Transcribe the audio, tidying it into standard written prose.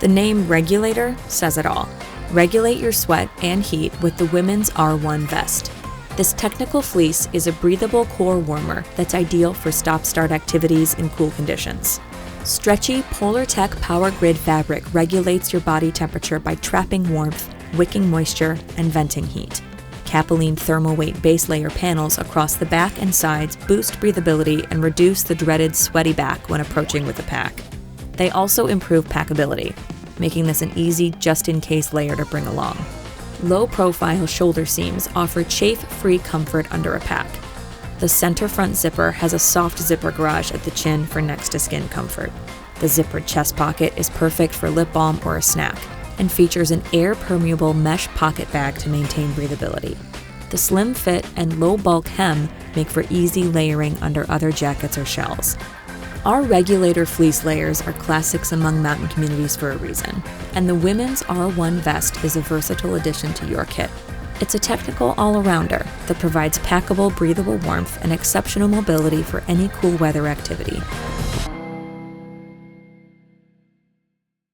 The name Regulator says it all. Regulate your sweat and heat with the Women's R1 vest. This technical fleece is a breathable core warmer that's ideal for stop-start activities in cool conditions. Stretchy Polartec Power Grid fabric regulates your body temperature by trapping warmth, wicking moisture, and venting heat. Capilene thermal weight base layer panels across the back and sides boost breathability and reduce the dreaded sweaty back when approaching with a pack. They also improve packability, making this an easy just-in-case layer to bring along. Low-profile shoulder seams offer chafe-free comfort under a pack. The center front zipper has a soft zipper garage at the chin for next-to-skin comfort. The zippered chest pocket is perfect for lip balm or a snack, and features an air-permeable mesh pocket bag to maintain breathability. The slim fit and low-bulk hem make for easy layering under other jackets or shells. Our Regulator fleece layers are classics among mountain communities for a reason, and the Women's R1 vest is a versatile addition to your kit. It's a technical all-arounder that provides packable, breathable warmth and exceptional mobility for any cool weather activity.